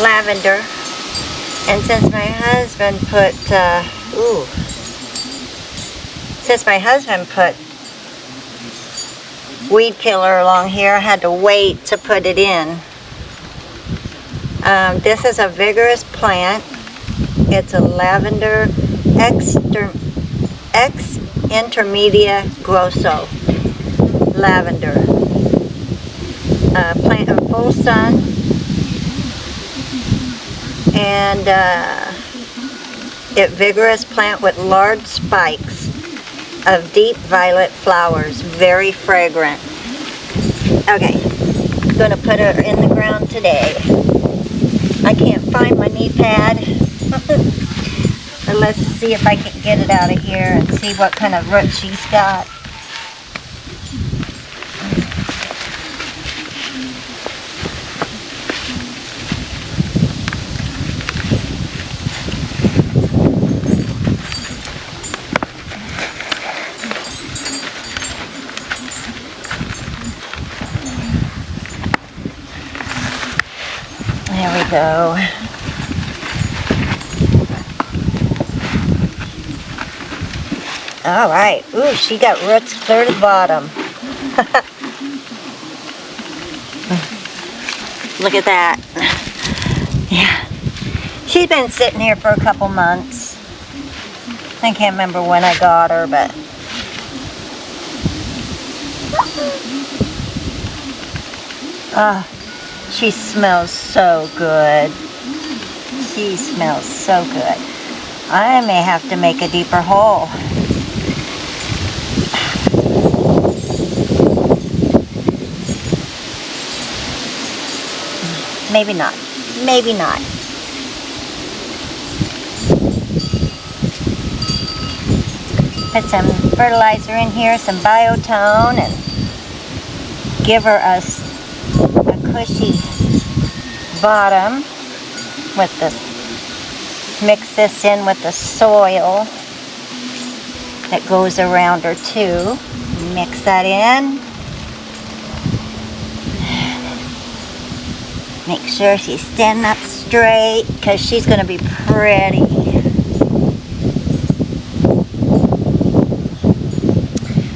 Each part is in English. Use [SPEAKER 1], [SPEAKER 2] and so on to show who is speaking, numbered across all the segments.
[SPEAKER 1] lavender. And since my husband put weed killer along here, I had to wait to put it in. This is a vigorous plant. It's a lavender ex intermedia grosso lavender. Plant in full sun, and it vigorous plant with large spikes of deep violet flowers, very fragrant. Okay, I'm gonna put her in the ground today. I can't find my knee pad, but let's see if I can get it out of here and see what kind of root she's got. There we go. All right. Ooh, she got roots clear to the bottom. Look at that. Yeah. She's been sitting here for a couple months. I can't remember when I got her, but... she smells so good. She smells so good. I may have to make a deeper hole. Maybe not. Maybe not. Put some fertilizer in here, some biotone, and give her a cushy bottom with this. Mix this in with the soil that goes around her too. Mix that in. Make sure she's standing up straight because she's going to be pretty.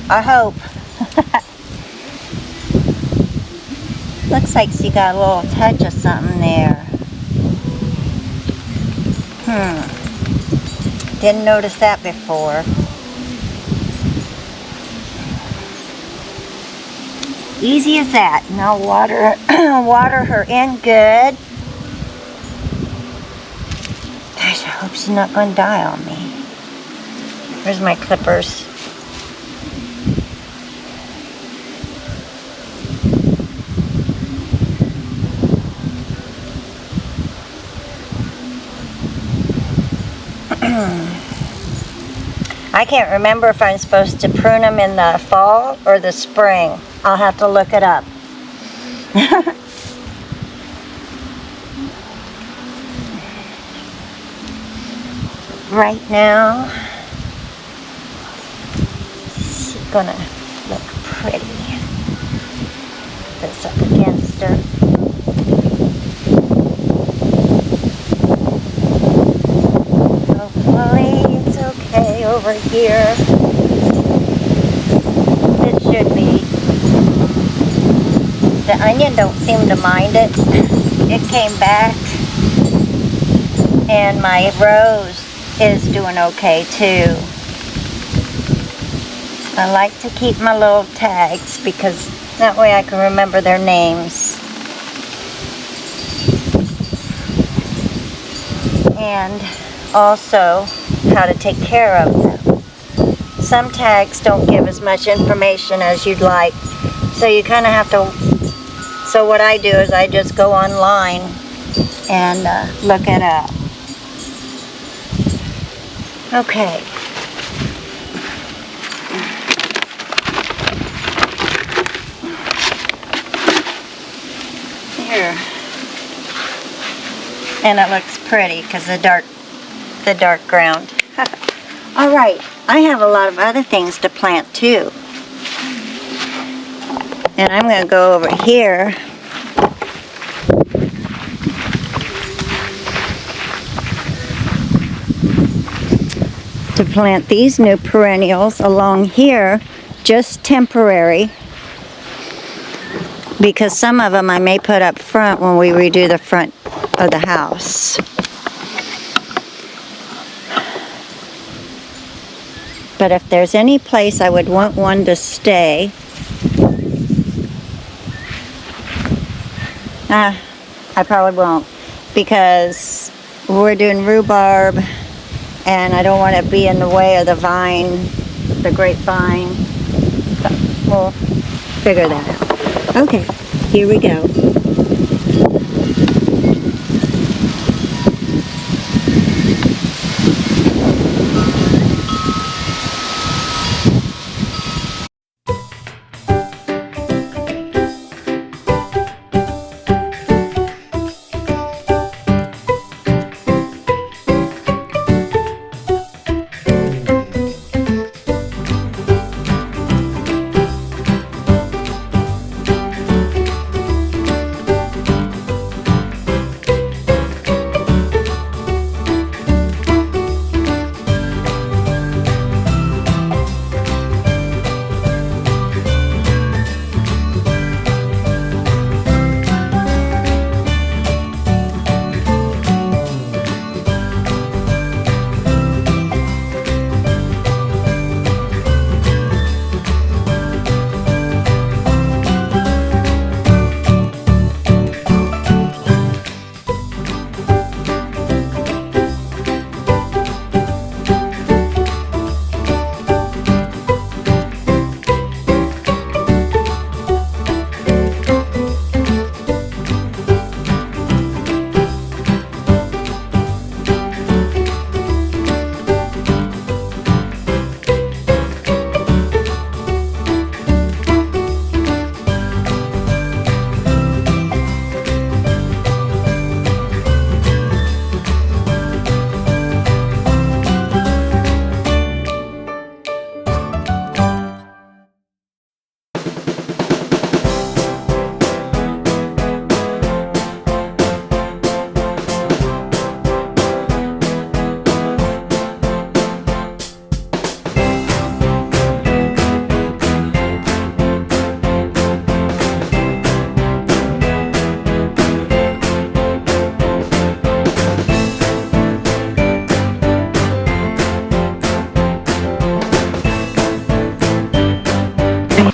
[SPEAKER 1] I hope. Looks like she got a little touch of something there. Didn't notice that before. Easy as that. Now water her in good. Gosh, I hope she's not going to die on me. Where's my clippers? I can't remember if I'm supposed to prune them in the fall or the spring. I'll have to look it up. Right now, she's gonna look pretty. This up against her. Hopefully it's okay over here. It should be. The onion don't seem to mind it. It came back. And my rose is doing okay too. I like to keep my little tags because that way I can remember their names. And also how to take care of them. Some tags don't give as much information as you'd like, so you kind of have to. So what I do is I just go online and look it up. Okay. Here. And it looks pretty because the dark ground. All right, I have a lot of other things to plant too. And I'm going to go over here to plant these new perennials along here, just temporary, because some of them I may put up front when we redo the front of the house. But if there's any place I would want one to stay, I probably won't, because we're doing rhubarb and I don't want to be in the way of the vine, the grapevine. But we'll figure that out. Okay, here we go.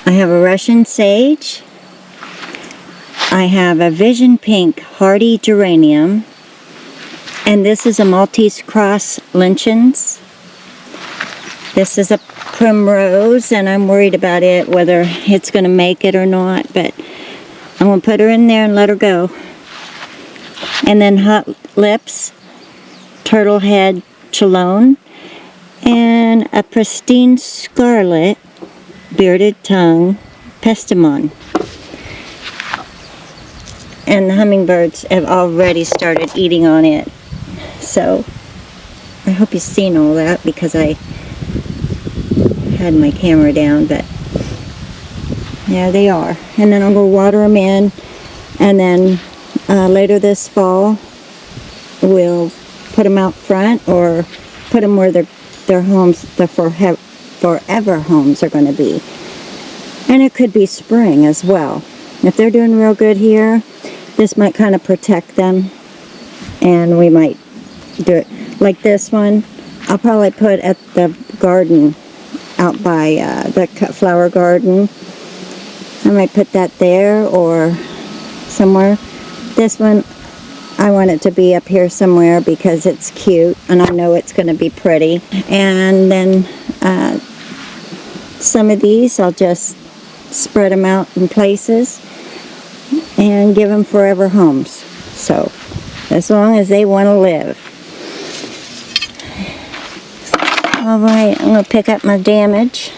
[SPEAKER 1] I have a Russian sage. I have a Vision Pink hardy geranium. And this is a Maltese cross lynchens. This is a primrose, and I'm worried about it, whether it's going to make it or not. But I'm going to put her in there and let her go. And then Hot Lips, Turtle Head Chalone, and a Pristine Scarlet Bearded Tongue Pestamon. And the hummingbirds have already started eating on it. So I hope you've seen all that, because I had my camera down, but there they are. And then I'll go water them in, and then later this fall we'll put them out front, or put them where their homes, the forever homes are going to be. And it could be spring as well. If they're doing real good here, this might kind of protect them, and we might do it like this one. I'll probably put at the garden out by the flower garden. I might put that there or somewhere. This one, I want it to be up here somewhere because it's cute and I know it's going to be pretty. And then some of these I'll just spread them out in places and give them forever homes. So as long as they want to live. Alright, I'm going to pick up my damage.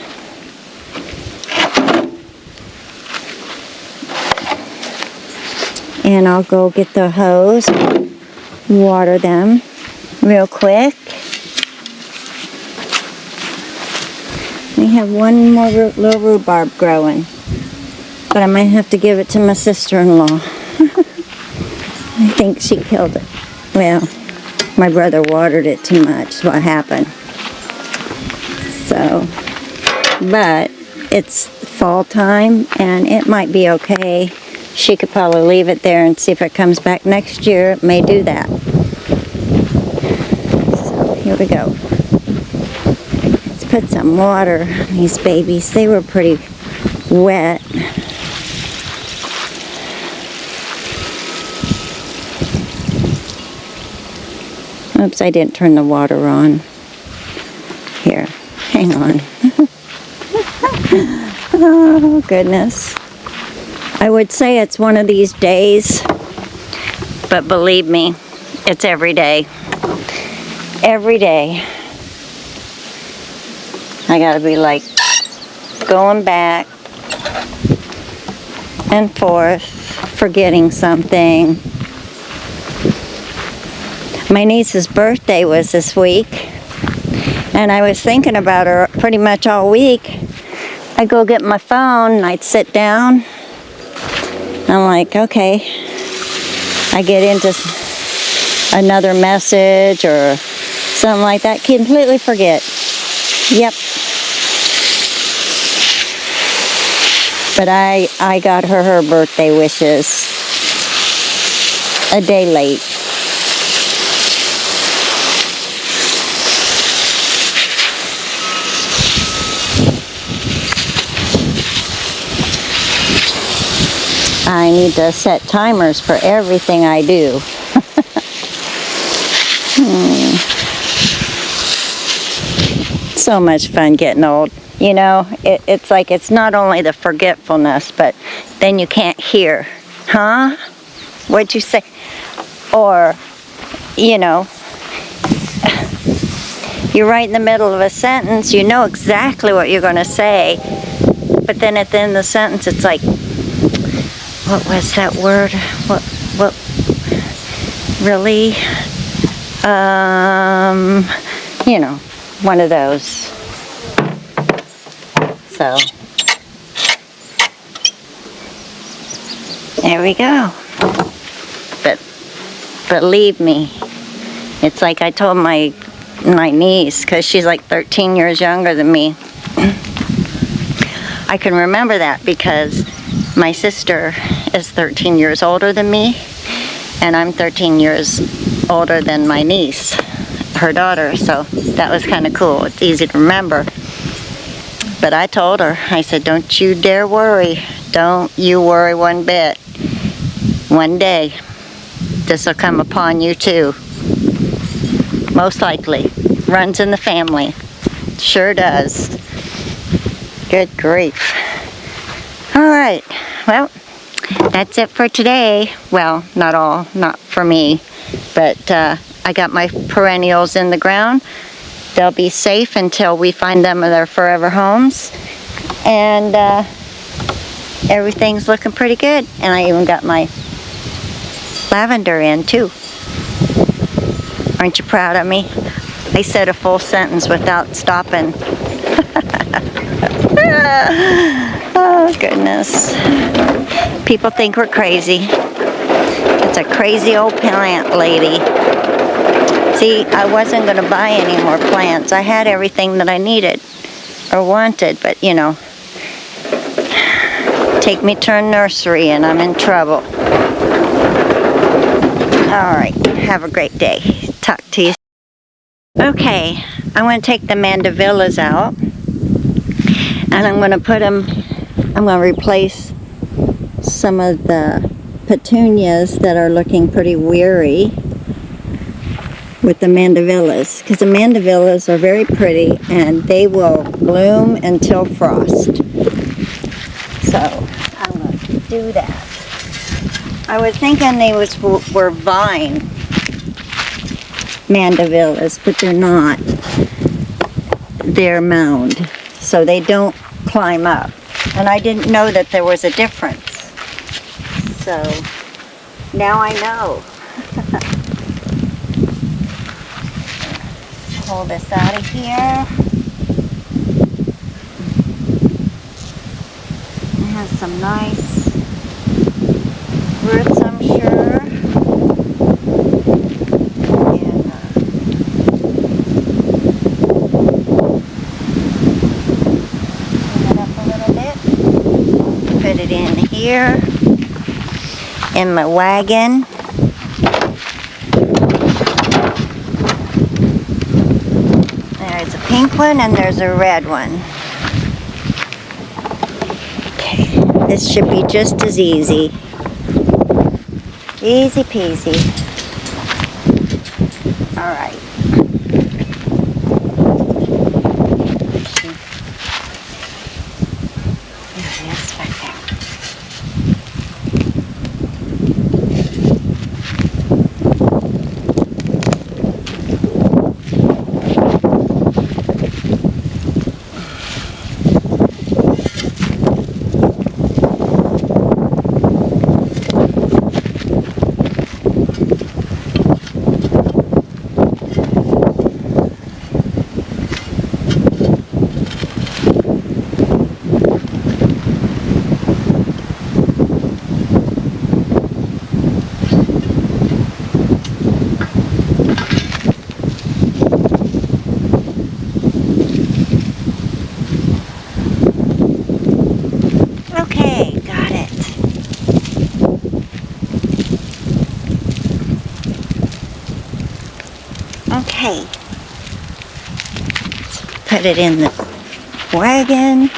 [SPEAKER 1] And I'll go get the hose, water them real quick. We have one more little rhubarb growing, but I might have to give it to my sister-in-law. I think she killed it. Well, my brother watered it too much, is what happened. So, but it's fall time and it might be okay. She could probably leave it there and see if it comes back next year. It may do that. So here we go. Let's put some water on these babies. They were pretty wet. Oops, I didn't turn the water on. Here, hang on. Oh, goodness. I would say it's one of these days, but believe me, it's every day. Every day. I gotta be like going back and forth, forgetting something. My niece's birthday was this week, and I was thinking about her pretty much all week. I'd go get my phone, and I'd sit down. I'm like, okay. I get into another message or something like that. Completely forget. Yep. But I got her birthday wishes a day late. I need to set timers for everything I do. So much fun getting old. You know, it's like it's not only the forgetfulness, but then you can't hear. Huh? What'd you say? Or, you know, you're right in the middle of a sentence, you know exactly what you're going to say, but then at the end of the sentence it's like, what was that word? What, really? You know, one of those. So, there we go. But believe me, it's like I told my niece, because she's like 13 years younger than me. I can remember that because my sister is 13 years older than me, and I'm 13 years older than my niece, her daughter, so that was kind of cool. It's easy to remember. But I told her, I said, don't you dare worry. Don't you worry one bit. One day, this will come upon you too. Most likely. Runs in the family. Sure does. Good grief. Alright, well, that's it for today. Well, not all, not for me. But I got my perennials in the ground. They'll be safe until we find them in their forever homes. And everything's looking pretty good. And I even got my lavender in too. Aren't you proud of me? I said a full sentence without stopping. Oh, goodness. People think we're crazy. It's a crazy old plant lady. See, I wasn't going to buy any more plants. I had everything that I needed or wanted, but you know, take me to a nursery and I'm in trouble. Alright, have a great day. Talk to you. Okay, I'm going to take the mandevillas out and I'm going to put them, I'm going to replace some of the petunias that are looking pretty weary with the mandevillas, because the mandevillas are very pretty and they will bloom until frost. So I'm going to do that. I was thinking they were vine mandevillas, but they're not. They're mound, so they don't climb up. And I didn't know that there was a difference. So now I know. Pull this out of here. It has some nice roots, I'm sure. And put it in here, in my wagon. There's a pink one and there's a red one. Okay, this should be just as easy. Easy peasy. All right. Okay, let's put it in the wagon.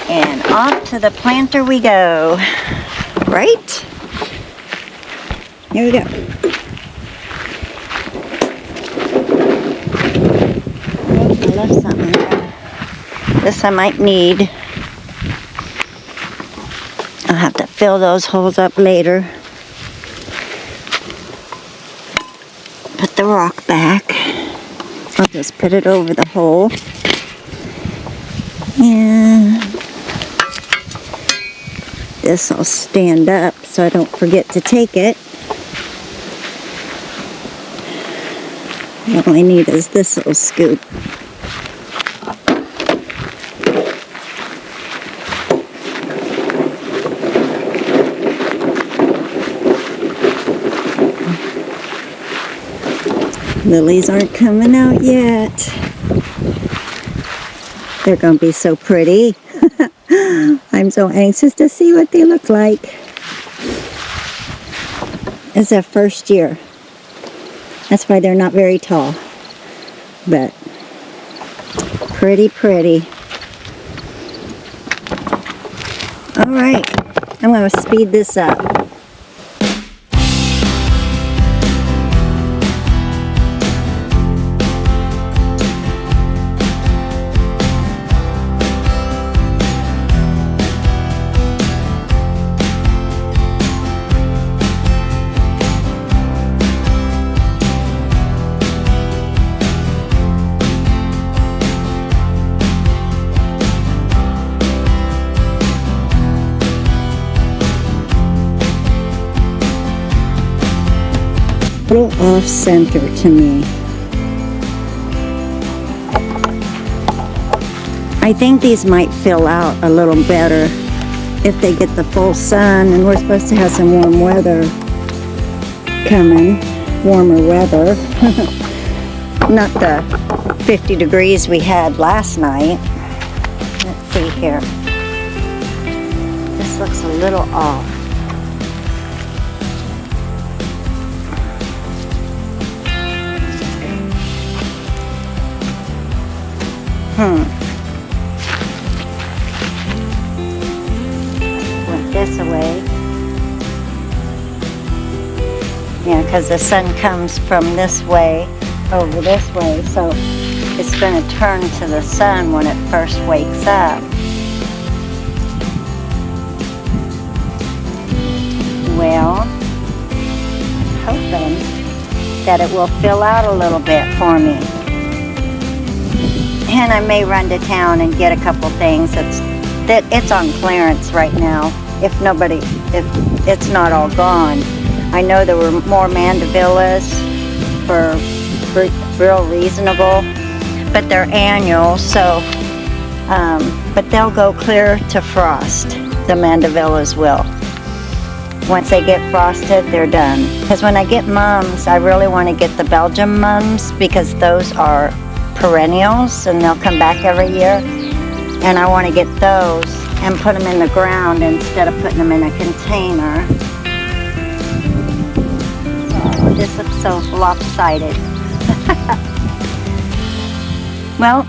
[SPEAKER 1] And off to the planter we go. Right? Here we go. Oh, I left something there. This I might need. I'll have to fill those holes up later. Put the rock back. I'll just put it over the hole. And this will stand up so I don't forget to take it. All I need is this little scoop. Lilies aren't coming out yet. They're going to be so pretty. I'm so anxious to see what they look like. It's their first year. That's why they're not very tall. But pretty, pretty. All right, I'm going to speed this up. A little off center to me. I think these might fill out a little better if they get the full sun, and we're supposed to have some warm weather coming. Warmer weather. Not the 50 degrees we had last night. Let's see here. This looks a little off. Went this away. Yeah, because the sun comes from this way over this way, so it's going to turn to the sun when it first wakes up. Well, I'm hoping that it will fill out a little bit for me. And I may run to town and get a couple things. It's on clearance right now. If it's not all gone. I know there were more mandevillas for real reasonable, but they're annual, so but they'll go clear to frost. The mandevillas will. Once they get frosted, they're done. Because when I get mums, I really want to get the Belgium mums, because those are perennials, and they'll come back every year. And I want to get those and put them in the ground instead of putting them in a container. Oh, this looks so lopsided. Well,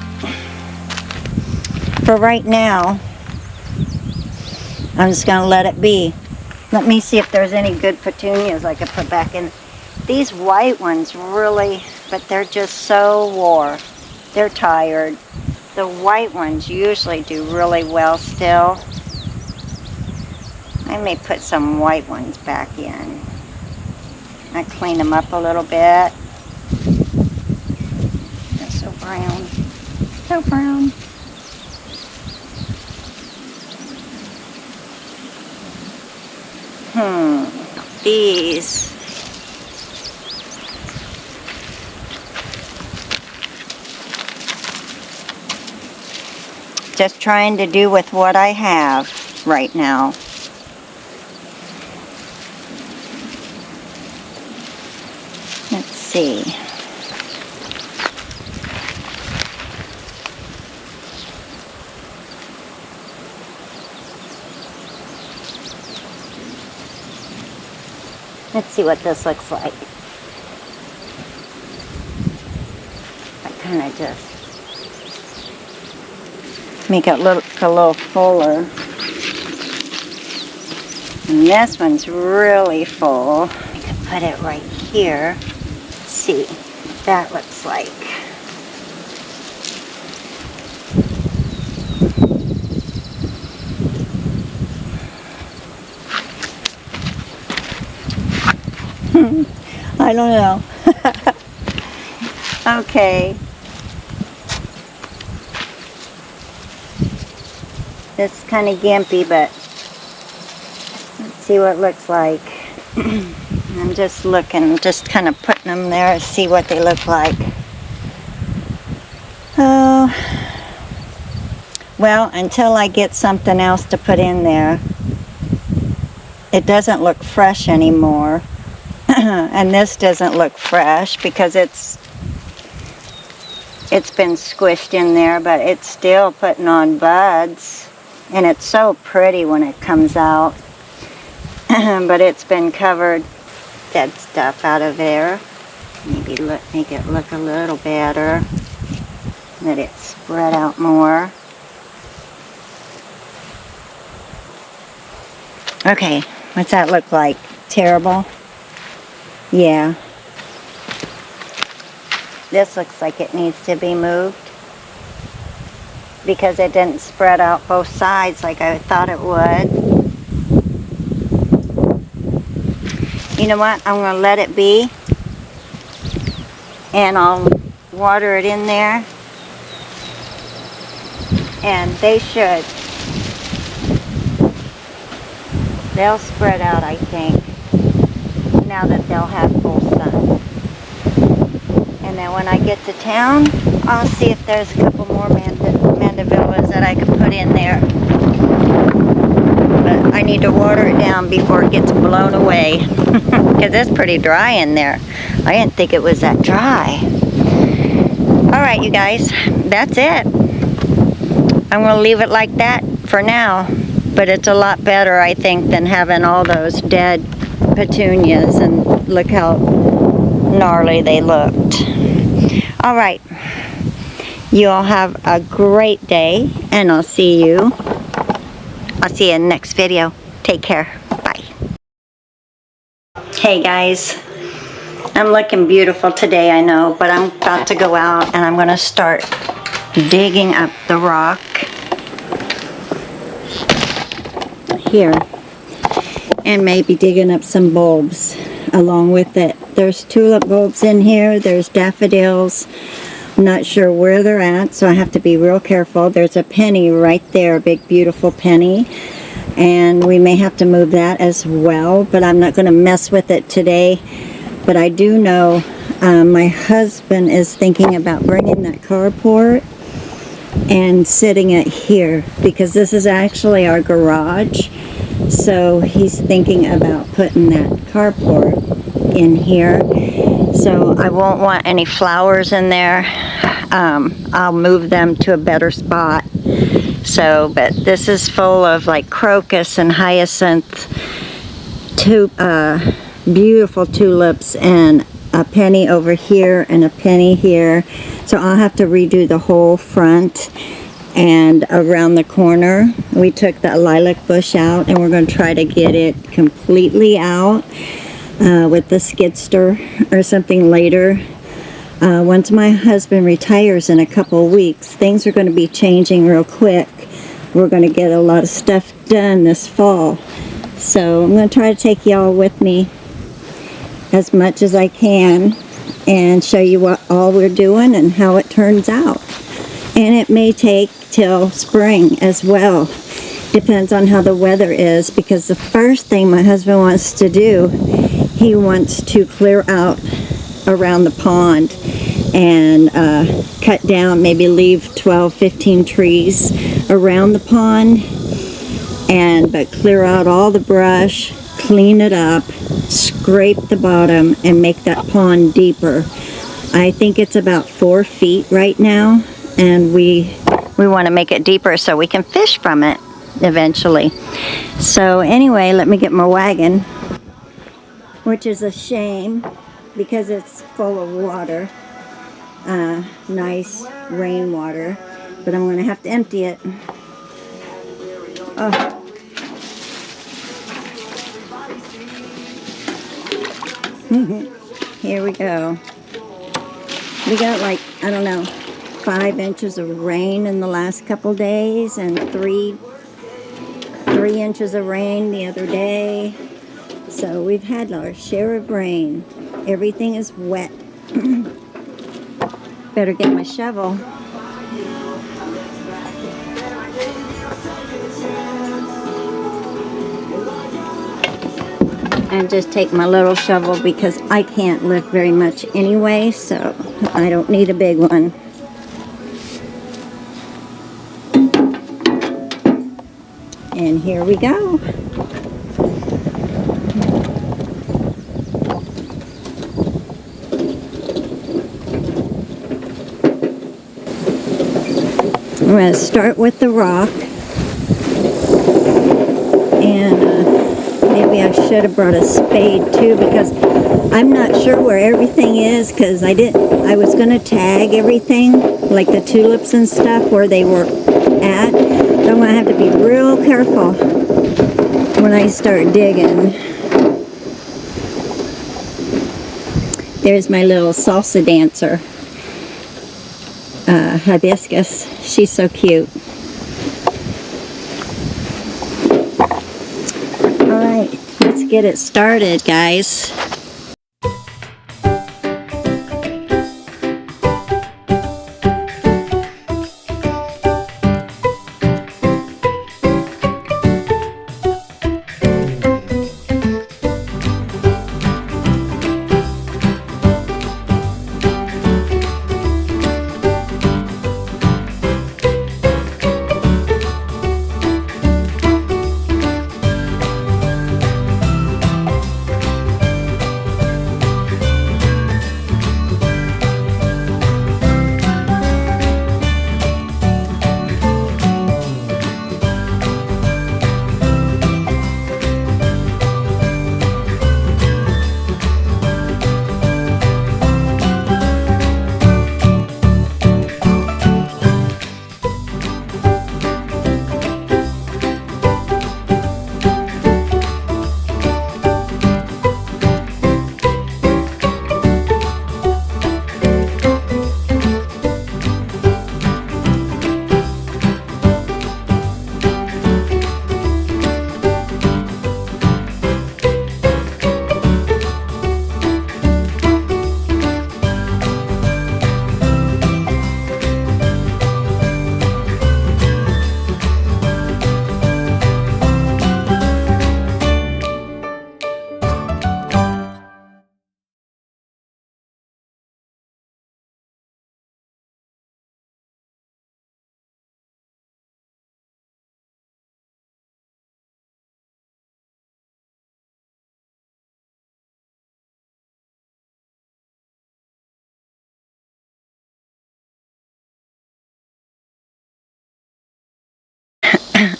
[SPEAKER 1] for right now, I'm just going to let it be. Let me see if there's any good petunias I could put back in. These white ones really, but they're just so wore. They're tired. The white ones usually do really well still. I may put some white ones back in. I clean them up a little bit. They're so brown. So brown. These. Just trying to do with what I have right now. Let's see. Let's see what this looks like. I kind of just make it look a little fuller. And this one's really full. I can put it right here. Let's see what that looks like. I don't know. Okay. It's kind of gimpy, but let's see what it looks like. I'm just looking, just kind of putting them there to see what they look like. Oh, well, until I get something else to put in there, it doesn't look fresh anymore. And this doesn't look fresh because it's been squished in there, but it's still putting on buds, and it's so pretty when it comes out. But it's been covered dead stuff out of there. Maybe make it look a little better. Let it spread out more. Okay, what's that look like? Terrible? Yeah. This looks like it needs to be moved because it didn't spread out both sides like I thought it would. You know what? I'm going to let it be, and I'll water it in there, and they'll spread out, I think, now that they'll have full sun. And then when I get to town, I'll see if there's a couple more mandavillas that I can put in there. But I need to water it down before it gets blown away. Because it's pretty dry in there. I didn't think it was that dry. Alright, you guys, that's it. I'm going to leave it like that for now. But it's a lot better, I think, than having all those dead petunias, and look how gnarly they looked. All right, you all have a great day, and I'll see you in the next video. Take care. Bye. Hey guys, I'm looking beautiful today, I know, but I'm about to go out and I'm going to start digging up the rock here, and maybe digging up some bulbs along with it. There's tulip bulbs in here, there's daffodils. I'm not sure where they're at, so I have to be real careful. There's a penny right there, a big beautiful penny, and we may have to move that as well, but I'm not going to mess with it today. But I do know my husband is thinking about bringing that carport and sitting it here, because this is actually our garage. So he's thinking about putting that carport in here. So I won't want any flowers in there. I'll move them to a better spot. So, but this is full of like crocus and hyacinth, beautiful tulips, and a penny over here and a penny here. So I'll have to redo the whole front and around the corner. We took the lilac bush out and we're going to try to get it completely out with the skidster or something later. Once my husband retires in a couple of weeks, things are going to be changing real quick. We're going to get a lot of stuff done this fall. So I'm going to try to take y'all with me as much as I can and show you what all we're doing and how it turns out. And it may take till spring as well. Depends on how the weather is, because the first thing my husband wants to do, he wants to clear out around the pond and cut down, maybe leave 12-15 trees around the pond, but clear out all the brush, clean it up, scrape the bottom, and make that pond deeper. I think it's about 4 feet right now, and we want to make it deeper so we can fish from it eventually. So anyway, let me get my wagon, which is a shame because it's full of water, nice rainwater, but I'm going to have to empty it. Oh. Here we go. We got like, I don't know, 5 inches of rain in the last couple days, and 3 inches of rain the other day. So we've had our share of rain. Everything is wet. Better get my shovel. And just take my little shovel because I can't lift very much anyway, so I don't need a big one. And here we go. I'm going to start with the rock, and maybe I should have brought a spade too, because I'm not sure where everything is, because I was going to tag everything, like the tulips and stuff, where they were at. So I'm going to have to be real careful when I start digging. There's my little salsa dancer. Hibiscus. She's so cute. Alright, let's get it started, guys.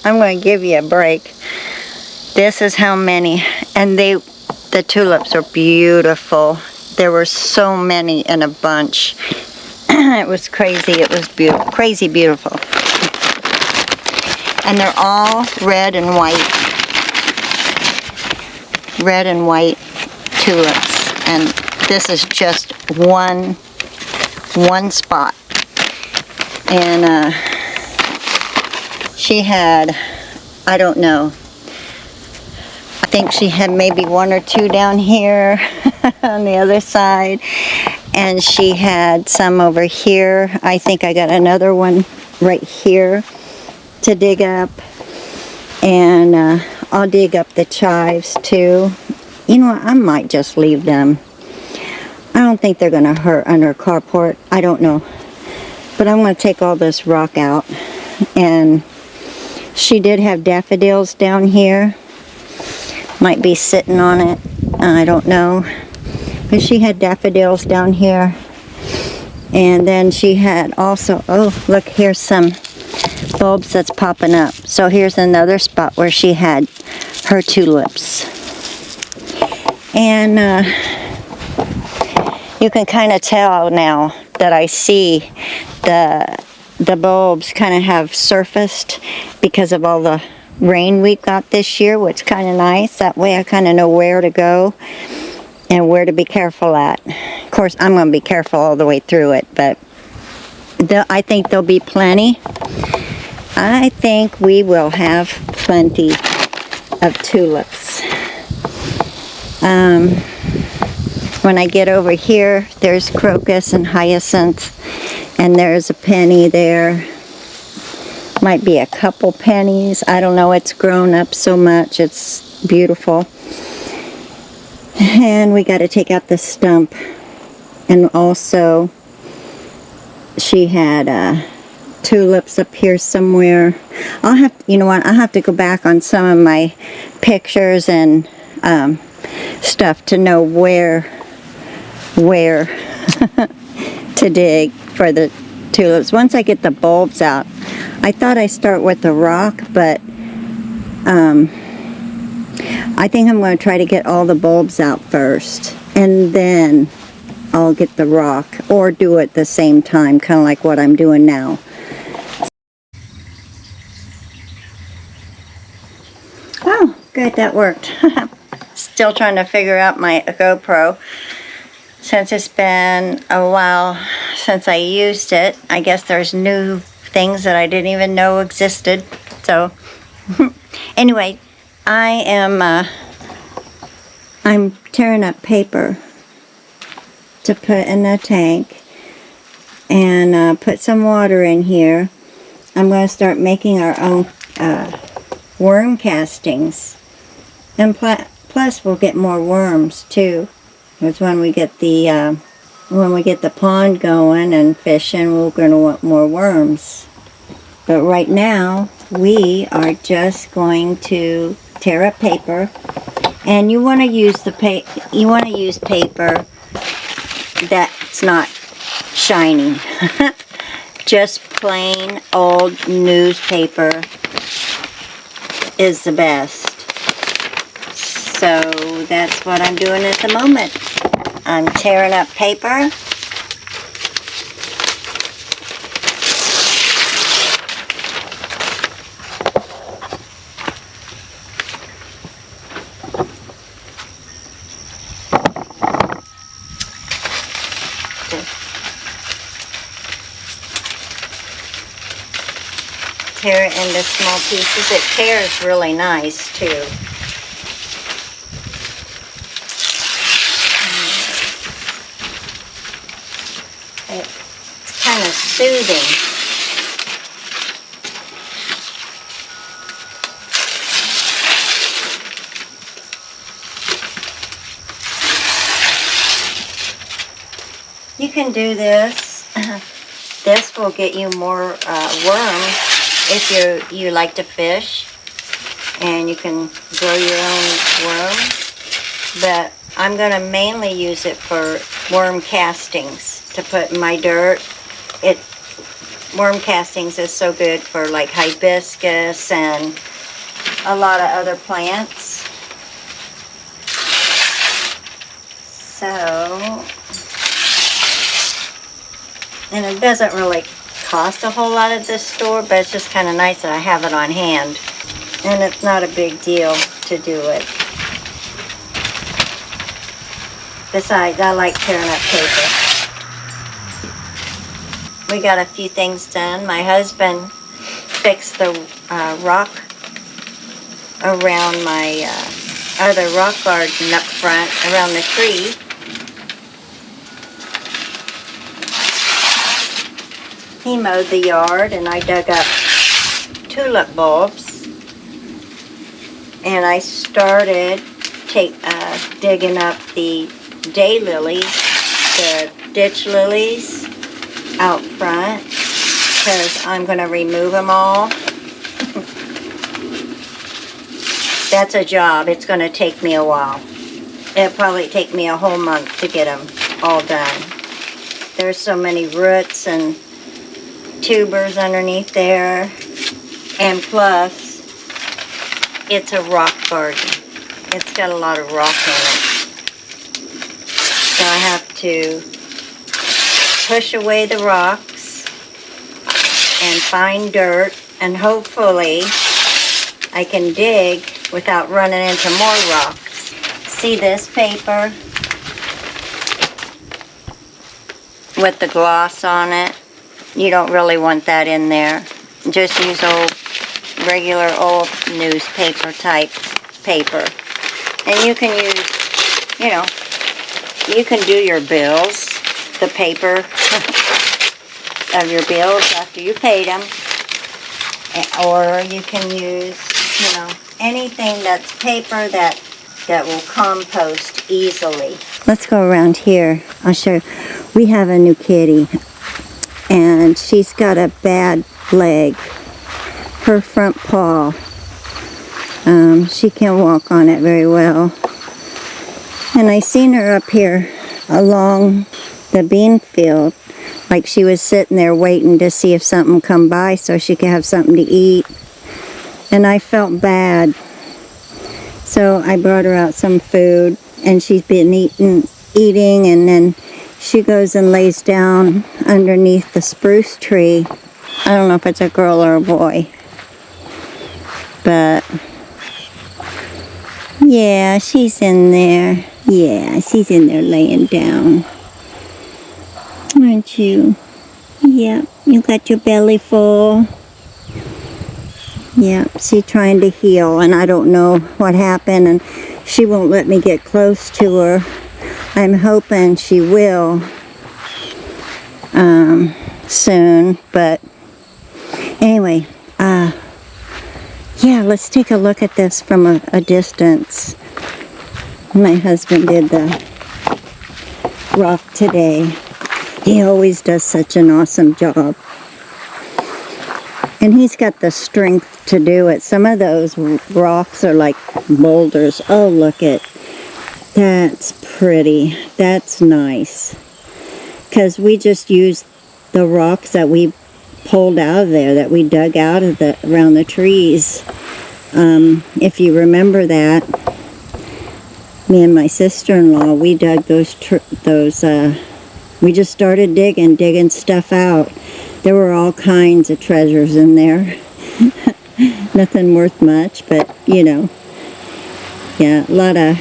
[SPEAKER 1] I'm going to give you a break. This is how many, and the tulips are beautiful. There were so many in a bunch. It was crazy. It was beautiful, crazy beautiful. And they're all red and white. Red and white tulips. And this is just one spot. And she had, I don't know, I think she had maybe one or two down here on the other side. And she had some over here. I think I got another one right here to dig up. And I'll dig up the chives too. You know what, I might just leave them. I don't think they're going to hurt under a carport. I don't know. But I'm going to take all this rock out. And she did have daffodils down here. Might be sitting on it. I don't know. But she had daffodils down here. And then she had also, oh, look, here's some bulbs that's popping up. So here's another spot where she had her tulips. And you can kind of tell now that I see the bulbs kind of have surfaced because of all the rain we got this year, which is kind of nice. That way I kind of know where to go and where to be careful at. Of course, I'm going to be careful all the way through it, but I think there'll be plenty. I think we will have plenty of tulips. When I get over here, there's crocus and hyacinth, and there's a penny there. Might be a couple pennies. I don't know. It's grown up so much. It's beautiful. And we got to take out the stump. And also, she had tulips up here somewhere. I'll have, you know what? I'll have to go back on some of my pictures and stuff to know where to dig for the tulips. Once I get the bulbs out, I thought I'd start with the rock, but I think I'm going to try to get all the bulbs out first, and then I'll get the rock, or do it at the same time, kind of like what I'm doing now. Oh, good, that worked. Still trying to figure out my GoPro. Since it's been a while since I used it, I guess there's new things that I didn't even know existed. So anyway, I'm tearing up paper to put in a tank, and put some water in here. I'm going to start making our own worm castings, and plus we'll get more worms too. Because when we get the pond going and fishing, we're going to want more worms. But right now, we are just going to tear up paper, and you want to use paper that's not shiny. Just plain old newspaper is the best. So that's what I'm doing at the moment. I'm tearing up paper. Tear it into small pieces. It tears really nice too. It's kind of soothing. You can do this. This will get you more worms if you like to fish, and you can grow your own worms. But I'm going to mainly use it for worm castings to put in my dirt. Worm castings is so good for like hibiscus and a lot of other plants. So, and it doesn't really cost a whole lot at this store, but it's just kind of nice that I have it on hand. And it's not a big deal to do it. Besides, I like tearing up paper. We got a few things done. My husband fixed the rock around my other rock garden up front, around the tree. He mowed the yard, and I dug up tulip bulbs. And I started digging up the daylilies, the ditch lilies out front, because I'm going to remove them all. That's a job. It's going to take me a while. It'll probably take me a whole month to get them all done. There's so many roots and tubers underneath there, and plus it's a rock garden. It's got a lot of rock in it, so I have to push away the rocks and find dirt, and hopefully I can dig without running into more rocks. See this paper with the gloss on it? You don't really want that in there. Just use regular old newspaper type paper. And you can use, you know, you can do your bills, the paper of your bills after you paid them. Or you can use, you know, anything that's paper that will compost easily. Let's go around here. I'll show you. We have a new kitty, and she's got a bad leg. Her front paw. She can't walk on it very well. And I seen her up here along the bean field, like she was sitting there waiting to see if something come by so she could have something to eat. And I felt bad. So I brought her out some food, and she's been eating, and then she goes and lays down underneath the spruce tree. I don't know if it's a girl or a boy, but yeah, she's in there. Yeah, she's in there laying down. Aren't you? Yep, you got your belly full. Yep, she's trying to heal, and I don't know what happened, and she won't let me get close to her. I'm hoping she will soon, but anyway, yeah, let's take a look at this from a distance. My husband did the rock today. He always does such an awesome job. And he's got the strength to do it. Some of those rocks are like boulders. Oh, look it. That's pretty. That's nice. Because we just used the rocks that we pulled out of there, that we dug out of around the trees. If you remember that, me and my sister-in-law, we dug we just started digging stuff out. There were all kinds of treasures in there. Nothing worth much, but, you know, yeah, a lot of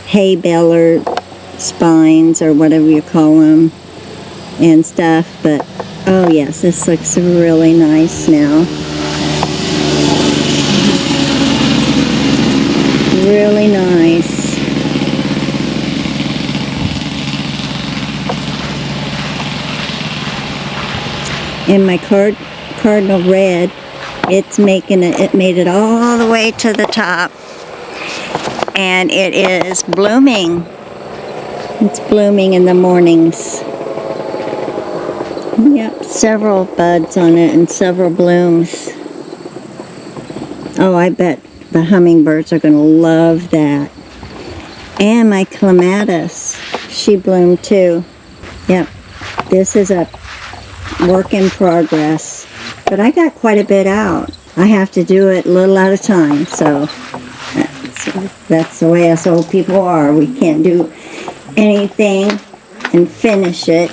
[SPEAKER 1] hay baler spines, or whatever you call them, and stuff. But, oh yes, this looks really nice now. Really nice. And my cardinal red, it made it all the way to the top, and it is blooming. It's blooming in the mornings. Yep, several buds on it and several blooms. Oh, I bet the hummingbirds are going to love that. And my clematis, she bloomed too. Yep, this is a work in progress, but I got quite a bit out. I have to do it a little at a time, so that's the way us old people are. We can't do anything and finish it.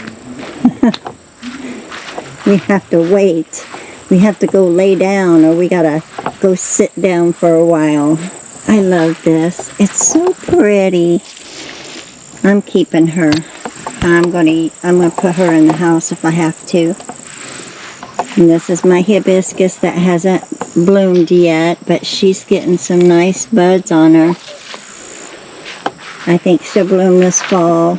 [SPEAKER 1] We have to wait. We have to go lay down, or we gotta go sit down for a while. I love this. It's so pretty. I'm keeping her. I'm gonna put her in the house if I have to. And this is my hibiscus that hasn't bloomed yet, but she's getting some nice buds on her. I think she'll bloom this fall.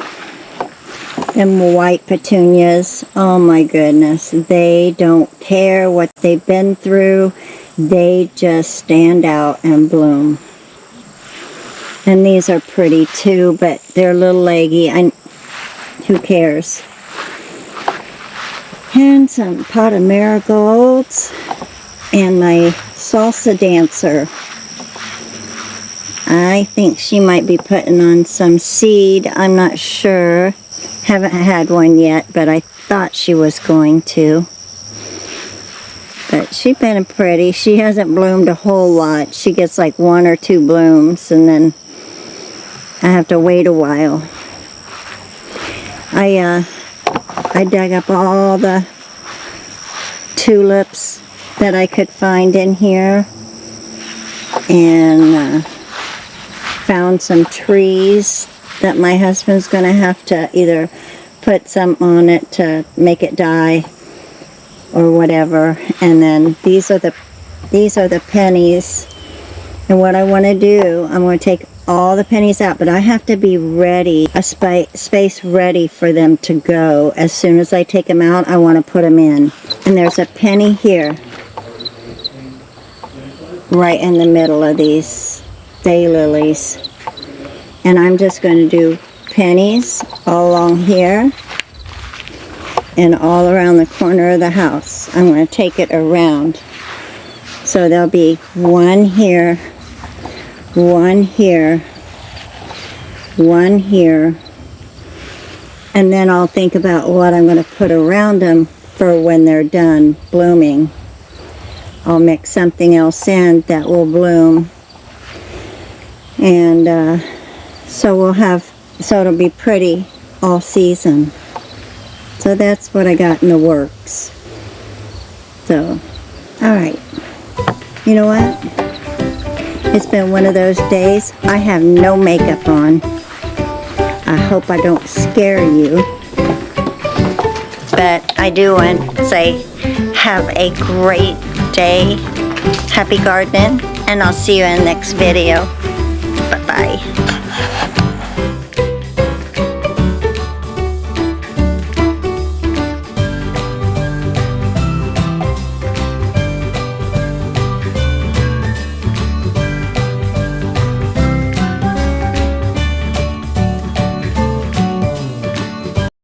[SPEAKER 1] And white petunias, oh my goodness, they don't care what they've been through. They just stand out and bloom. And these are pretty too, but they're a little leggy. Who cares? And some pot of marigolds and my salsa dancer. I think she might be putting on some seed. I'm not sure. Haven't had one yet, but I thought she was going to. But she's been pretty. She hasn't bloomed a whole lot. She gets like 1 or 2 blooms, and then I have to wait a while. I dug up all the tulips that I could find in here, and found some trees that my husband's going to have to either put some on it to make it die or whatever. And then these are the pennies. And what I want to do, I'm going to take all the pennies out, but I have to be ready, a space ready for them to go. As soon as I take them out, I want to put them in. And there's a penny here, right in the middle of these daylilies. And I'm just going to do pennies all along here and all around the corner of the house. I'm going to take it around. So there'll be one here, one here, one here. And then I'll think about what I'm going to put around them for when they're done blooming. I'll mix something else in that will bloom. And so it'll be pretty all season. So that's what I got in the works. So, alright. You know what? It's been one of those days. I have no makeup on. I hope I don't scare you. But I do want to say, have a great day. Happy gardening. And I'll see you in the next video. Bye-bye.